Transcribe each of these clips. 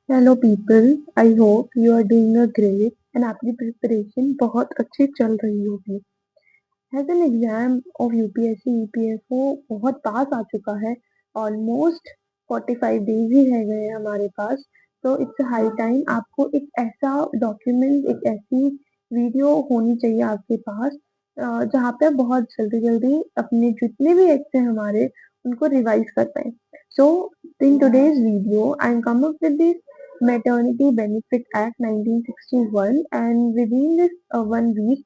Hello people, I hope you are doing a great एंड आपकी preparation बहुत अच्छी चल रही होगी। As an exam of UPSC EPFO बहुत पास आ चुका है। ऑलमोस्ट 45 डेज ही रह गए हैं हमारे पास। तो इट्स हाई टाइम आपको एक ऐसा डॉक्यूमेंट, एक ऐसी वीडियो होनी चाहिए आपके पास जहाँ पे आप बहुत जल्दी जल्दी अपने जितने भी एक्ट हैं हमारे उनको रिवाइज कर पाए। So in today's video, I'm come up with this Maternity Benefit Act 1961, and within this 1 week,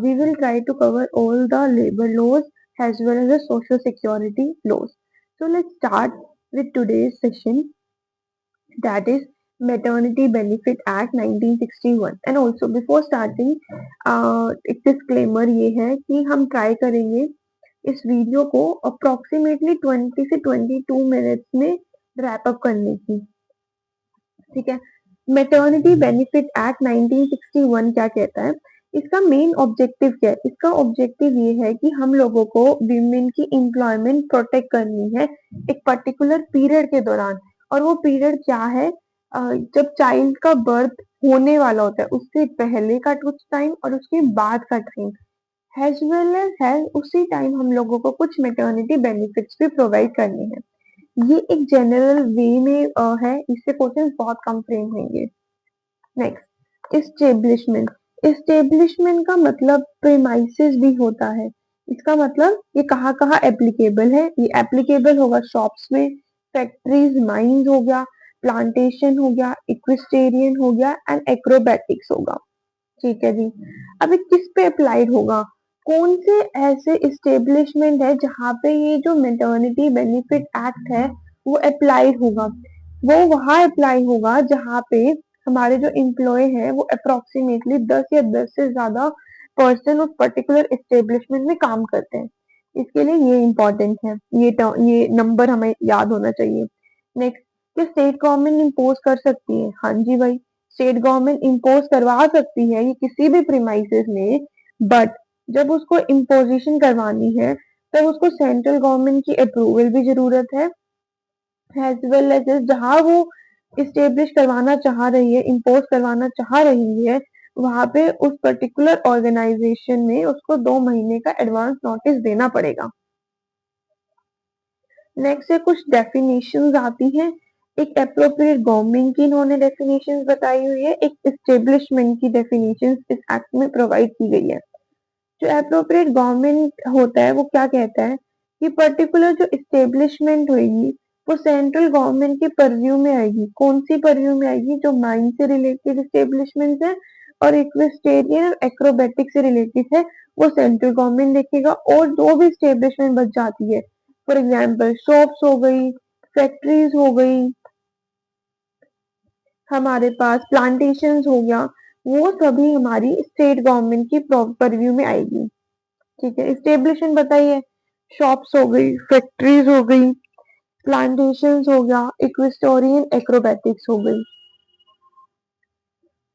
we will try to cover all the labor laws as well as the social security laws. So let's start with today's session, that is Maternity Benefit Act 1961. And also before starting, एक disclaimer ये है कि हम try करेंगे इस video को approximately 20 से 22 minutes में रैप अप करने की। ठीक है। मैटरनिटी बेनिफिट एक्ट 1961 क्या कहता है? इसका मेन ऑब्जेक्टिव क्या है? इसका ऑब्जेक्टिव ये है कि हम लोगों को वीमेन की एम्प्लॉयमेंट प्रोटेक्ट करनी है एक पर्टिकुलर पीरियड के दौरान। और वो पीरियड क्या है? जब चाइल्ड का बर्थ होने वाला होता है उससे पहले का कुछ टाइम और उसके बाद का टाइम, एज वेल एज है उसी टाइम हम लोगों को कुछ मैटरनिटी बेनिफिट्स भी प्रोवाइड करने हैं। ये एक जनरल वे में है, इससे क्वेश्चंस बहुत कम फ्रेम होंगे। Next, establishment. इस्टेब्लिशमेंट का मतलब प्रेमाइसेस भी होता है। इसका मतलब ये कहाँ कहाँ एप्लीकेबल है? ये एप्लीकेबल होगा शॉप्स में, फैक्ट्रीज, माइंस हो गया, प्लांटेशन हो गया, इक्विस्टेरियन हो गया एंड एक्रोबैटिक्स होगा। ठीक है जी। अब ये किस पे अप्लाइड होगा? कौन से ऐसे इस्टेब्लिशमेंट है जहाँ पे ये जो मैटरनिटी बेनिफिट एक्ट है वो अप्लाइड होगा? वो वहां अप्लाई होगा जहाँ पे हमारे जो एम्प्लॉय है वो अप्रोक्सीमेटली 10 या 10 से ज्यादा पर्सन उस पर्टिकुलर इस्टेब्लिशमेंट में काम करते हैं। इसके लिए ये इम्पोर्टेंट है, ये नंबर हमें याद होना चाहिए। नेक्स्ट, कि स्टेट गवर्नमेंट इम्पोज कर सकती है? हाँ जी भाई, स्टेट गवर्नमेंट इम्पोज करवा सकती है ये किसी भी प्रीमाइसेस में, बट जब उसको इम्पोजिशन करवानी है तब उसको सेंट्रल गवर्नमेंट की अप्रूवल भी जरूरत है, एज वेल एज जहाँ वो इस्टेब्लिश करवाना चाह रही है, इम्पोज करवाना चाह रही है, वहां पे उस पर्टिकुलर ऑर्गेनाइजेशन में उसको 2 महीने का एडवांस नोटिस देना पड़ेगा। नेक्स्ट है कुछ डेफिनेशंस आती हैं। एक एप्रोप्रिएट गवर्नमेंट की इन्होंने डेफिनेशंस बताई हुई है, एक एस्टेब्लिशमेंट की डेफिनेशंस इस एक्ट में प्रोवाइड की गई है। जो एप्रोप्रिएट गवर्नमेंट होता है वो क्या कहता है कि पर्टिकुलर जो एस्टेब्लिशमेंट होगी वो सेंट्रल गवर्नमेंट के परव्यू में आएगी। कौन सी परव्यू में आएगी? जो माइन से रिलेटेड एस्टेब्लिशमेंट है और इक्वेस्टेरियन और एक्रोबेटिक से रिलेटेड है वो सेंट्रल गवर्नमेंट देखेगा। और जो भी एस्टेब्लिशमेंट बच जाती है, फॉर एग्जाम्पल शॉप्स हो गई, फैक्ट्रीज हो गई, हमारे पास प्लांटेशन हो गया, वो सभी हमारी स्टेट गवर्नमेंट की परव्यू में आएगी। ठीक है, स्टेब्लिशन बताइए। शॉप्स हो गई, फैक्ट्रीज हो गई, प्लांटेशन हो गया, इक्विस्टोरियन एक्रोबैटिक्स हो गई।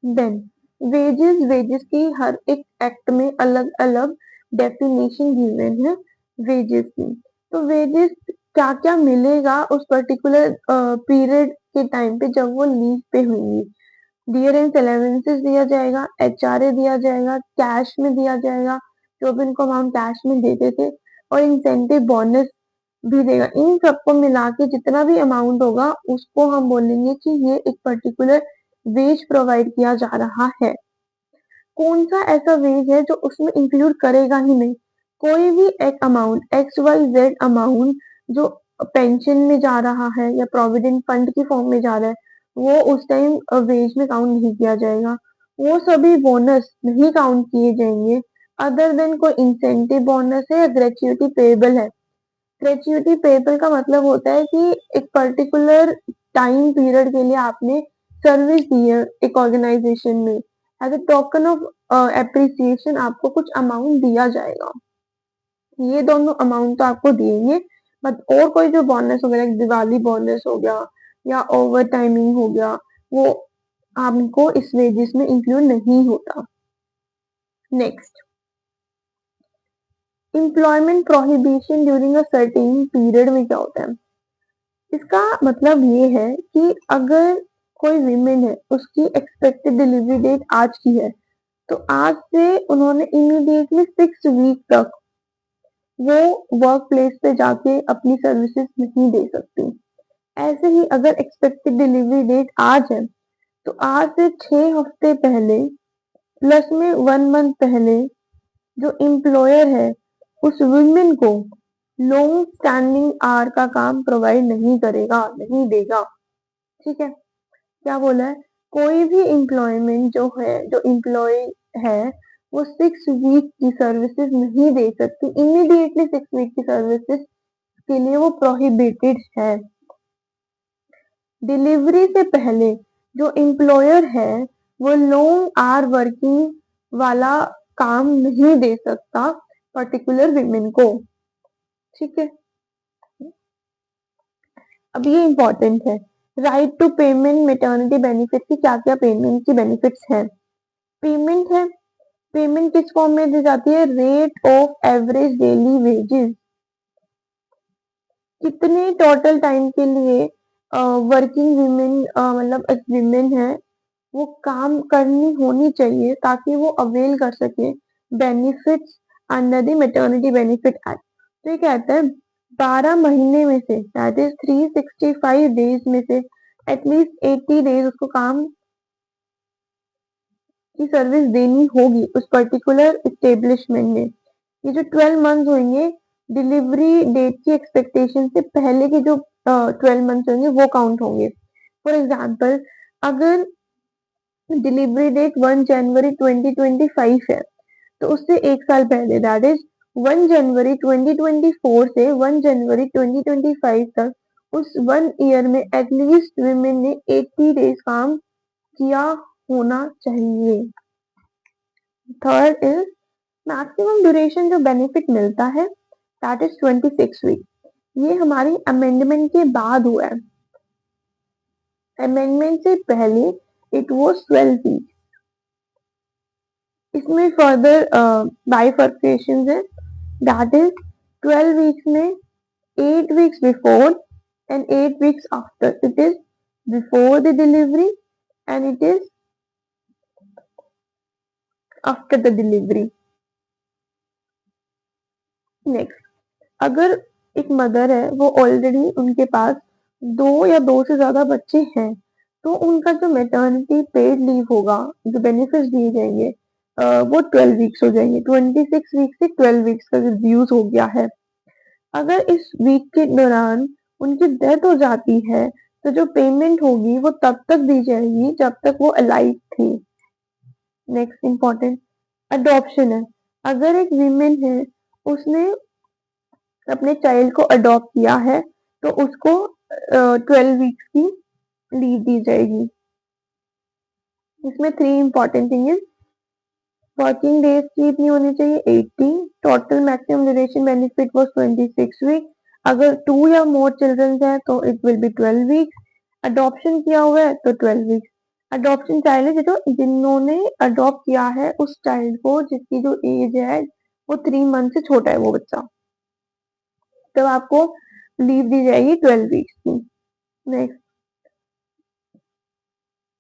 देन वेजेस, वेजेस की हर एक एक्ट में अलग अलग डेफिनेशन गिवन है वेजेस की। तो वेजेस क्या क्या मिलेगा उस पर्टिकुलर पीरियड के टाइम पे जब वो लीव पे हुई? डियरेंस अलाउंसेस दिया जाएगा, एचआरए दिया जाएगा, कैश में दिया जाएगा, जो भी इनको अमाउंट कैश में देते थे, और इंसेंटिव बोनस भी देगा। इन सबको मिला के जितना भी अमाउंट होगा उसको हम बोलेंगे कि ये एक पर्टिकुलर वेज प्रोवाइड किया जा रहा है। कौन सा ऐसा वेज है जो उसमें इंक्लूड करेगा ही नहीं? कोई भी एक amount, X Y Z amount जो पेंशन में जा रहा है या प्रोविडेंट फंड की फॉर्म में जा रहा है वो उस टाइम वेज में काउंट नहीं किया जाएगा। वो सभी बोनस नहीं काउंट किए जाएंगे अदर देन कोई इंसेंटिव बोनस है या ग्रेचुइटी पेएबल है। ग्रेचुइटी पेएबल का मतलब होता है कि एक पर्टिकुलर टाइम पीरियड के लिए आपने सर्विस दी है एक ऑर्गेनाइजेशन में, as a token of appreciation आपको कुछ अमाउंट दिया जाएगा। ये दोनों अमाउंट तो आपको दिएंगे, बट और कोई जो बोनस वगैरह, दिवाली बोनस हो गया या ओवर टाइमिंग हो गया, वो आपको इस वेजेस में इंक्लूड नहीं होता। Next, employment prohibition during a certain period में क्या होता है? इसका मतलब ये है कि अगर कोई वीमेन है, उसकी एक्सपेक्टेड डिलीवरी डेट आज की है, तो आज से उन्होंने इमीडिएटली 6 वीक तक वो वर्क प्लेस पे जाके अपनी सर्विसेज नहीं दे सकती। ऐसे ही अगर एक्सपेक्टेड डिलीवरी डेट आज है, तो आज से 6 हफ्ते पहले प्लस में 1 मंथ पहले जो एम्प्लॉयर है उस वुमेन को लॉन्ग स्टैंडिंग आवर का काम प्रोवाइड नहीं करेगा, नहीं देगा। ठीक है, क्या बोला है, कोई भी एम्प्लॉयमेंट जो है, जो एम्प्लॉय है, वो 6 वीक की सर्विसेज नहीं दे सकती, इमीडिएटली 6 वीक की सर्विसेज के लिए वो प्रोहिबिटेड है। डिलीवरी से पहले जो एम्प्लॉयर है वो लॉन्ग आवर वर्किंग वाला काम नहीं दे सकता पर्टिकुलर विमेन को। ठीक है, अब ये इंपॉर्टेंट है, right to payment maternity benefit की क्या क्या पेमेंट की बेनिफिट्स हैं। पेमेंट है, पेमेंट किस फॉर्म में दी जाती है, rate of average daily wages, कितने टोटल टाइम के लिए वर्किंग वीमेन मतलब एक वीमेन है वो काम करनी होनी चाहिए ताकि वो अवेल कर सके benefits under the maternity benefit act. तो ये कहता है 12 महीने में से दैट इज 365 डेज में से एटलीस्ट 80 डेज उसको काम की सर्विस देनी होगी उस पर्टिकुलर इस्टेब्लिशमेंट में। ये जो 12 मंथ होंगे डिलीवरी डेट की एक्सपेक्टेशन से पहले के जो 12 मंथ होंगे वो काउंट होंगे। फॉर एग्जाम्पल अगर डिलीवरी डेट 1 जनवरी 2025 है, तो उससे 1 साल पहले दैट इज 1 जनवरी 2024 से 1 जनवरी 2025 तक उस 1 ईयर में एटलीस्ट विमेन ने 80 डेज काम किया होना चाहिए। थर्ड इज मैक्सिमम ड्यूरेशन जो बेनिफिट मिलता है दैट इज 26 वीक। ये हमारी अमेंडमेंट के बाद हुआ है, अमेंडमेंट से पहले इट वाज 12 वीक। इसमें फर्दर बाइफर्केशन है दैट इज 12 वीक्स में 8 weeks before and 8 weeks after, it is before the delivery and it is after the delivery. Next, अगर एक मदर है वो ऑलरेडी उनके पास 2 या 2 से ज्यादा बच्चे हैं, तो उनका जो मैटरनिटी पेड लीव होगा, जो बेनिफिट्स दिए जाएंगे वो 12 वीक्स हो जाएंगे। 26 वीक से 12 वीक्स का रिड्यूस हो गया है। अगर इस वीक के दौरान उनकी डेथ हो जाती है तो जो पेमेंट होगी वो तब तक दी जाएगी जब तक वो अलाइव थी। नेक्स्ट इंपॉर्टेंट अडॉप्शन है, अगर एक वीमेन है उसने अपने चाइल्ड को अडॉप्ट किया है तो उसको 12 वीक्स की लीव दी जाएगी। इसमें 3 इंपॉर्टेंट थिंग, वर्किंग डेज की इतनी होनी चाहिए 80, total maximum duration benefit was 26 week, अगर 2 या मोर चिल्ड्रन है तो it will be 12 weeks, adoption किया हुआ है तो 12 वीक्स। अडॉप्शन चाइल्ड है जो जिन्होंने अडॉप्ट किया है उस चाइल्ड को जिसकी जो एज है वो 3 मंथ से छोटा है वो बच्चा, तब आपको लीव दी जाएगी 12 वीक्स की। नेक्स्ट,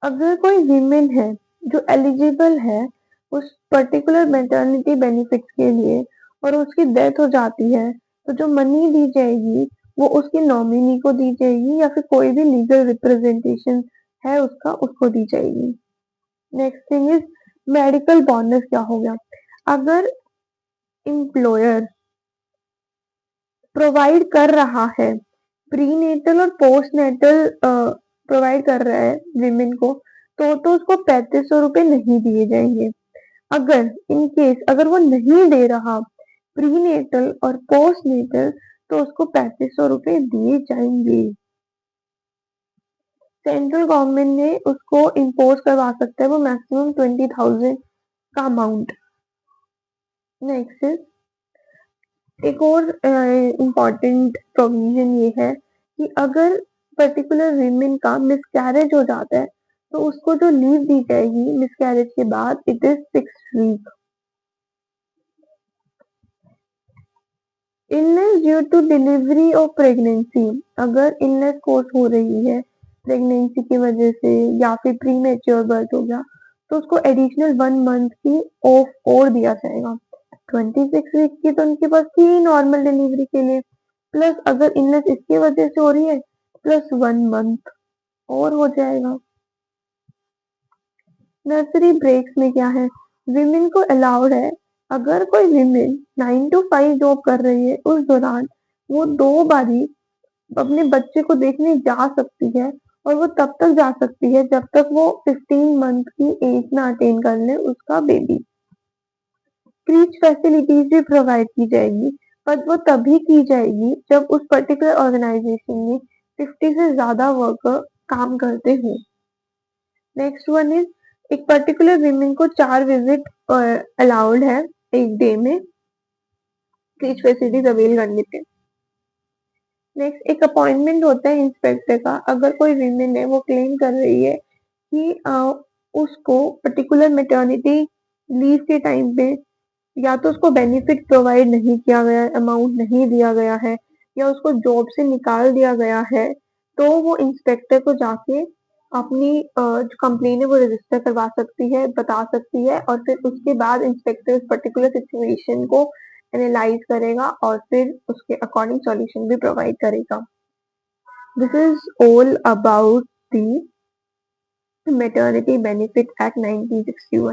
अगर कोई वीमेन है जो एलिजिबल है उस पर्टिकुलर मैटरनिटी बेनिफिट के लिए और उसकी डेथ हो जाती है, तो जो मनी दी जाएगी वो उसके नॉमिनी को दी जाएगी या फिर कोई भी लीगल रिप्रेजेंटेशन है उसका, उसको दी जाएगी। Next thing is medical bonus क्या हो गया, अगर एम्प्लॉयर प्रोवाइड कर रहा है प्रीनेटल और पोस्टनेटल प्रोवाइड कर रहा है विमेन को, तो उसको 3500 रुपए नहीं दिए जाएंगे। अगर इन केस अगर वो नहीं दे रहा प्रीनेटल और पोस्टनेटल तो उसको 3500 रुपए दिए जाएंगे। सेंट्रल गवर्नमेंट ने उसको इम्पोज करवा सकता है वो मैक्सिमम 20,000 का अमाउंट। नेक्स्ट, एक और इम्पॉर्टेंट प्रोविजन ये है कि अगर पर्टिकुलर वीमेन का मिसकैरेज हो जाता है तो उसको जो लीव दी जाएगी मिसकैरेज के बाद it is 6 week. Illness due to delivery और प्रेगनेंसी, अगर इलनेस कोर्स हो रही है प्रेगनेंसी की वजह से या फिर प्रीमेच्योर बर्थ हो गया, तो उसको एडिशनल 1 मंथ की ऑफ और दिया जाएगा। 26 वीक की तो उनके पास थी ही नॉर्मल डिलीवरी के लिए, प्लस अगर इलनेस इसकी वजह से हो रही है, प्लस 1 मंथ और हो जाएगा। नर्सरी ब्रेक्स में क्या है, विमेन को अलाउड है, अगर कोई विमेन 9 to 5 जॉब कर रही है, उस दौरान वो 2 बारी अपने बच्चे को देखने जा सकती है, और वो तब तक जा सकती है जब तक वो 15 मंथ की एज ना अटेन कर ले उसका बेबी। क्रीच फैसिलिटीज भी प्रोवाइड की जाएगी, पर वो तभी की जाएगी जब उस पर्टिकुलर ऑर्गेनाइजेशन में 50 से ज्यादा वर्कर काम करते हों। नेक्स्ट वन इज, एक पर्टिकुलर विमेन को 4 विजिट अलाउड है एक डे में क्रीच फैसिलिटीज अवेल करने पे। नेक्स्ट, एक अपॉइंटमेंट होता है इंस्पेक्टर का, अगर कोई विमेन है वो क्लेम कर रही है कि उसको पर्टिकुलर मैटरनिटी लीव के टाइम पे या तो उसको बेनिफिट प्रोवाइड नहीं किया गया, अमाउंट नहीं दिया गया है, या उसको जॉब से निकाल दिया गया है, तो वो इंस्पेक्टर को जाके अपनी जो कंप्लेन है वो रजिस्टर करवा सकती है, बता सकती है, और फिर उसके बाद इंस्पेक्टर उस पर्टिकुलर सिचुएशन को एनालाइज करेगा और फिर उसके अकॉर्डिंग सॉल्यूशन भी प्रोवाइड करेगा। This is all about the maternity benefit act 1961।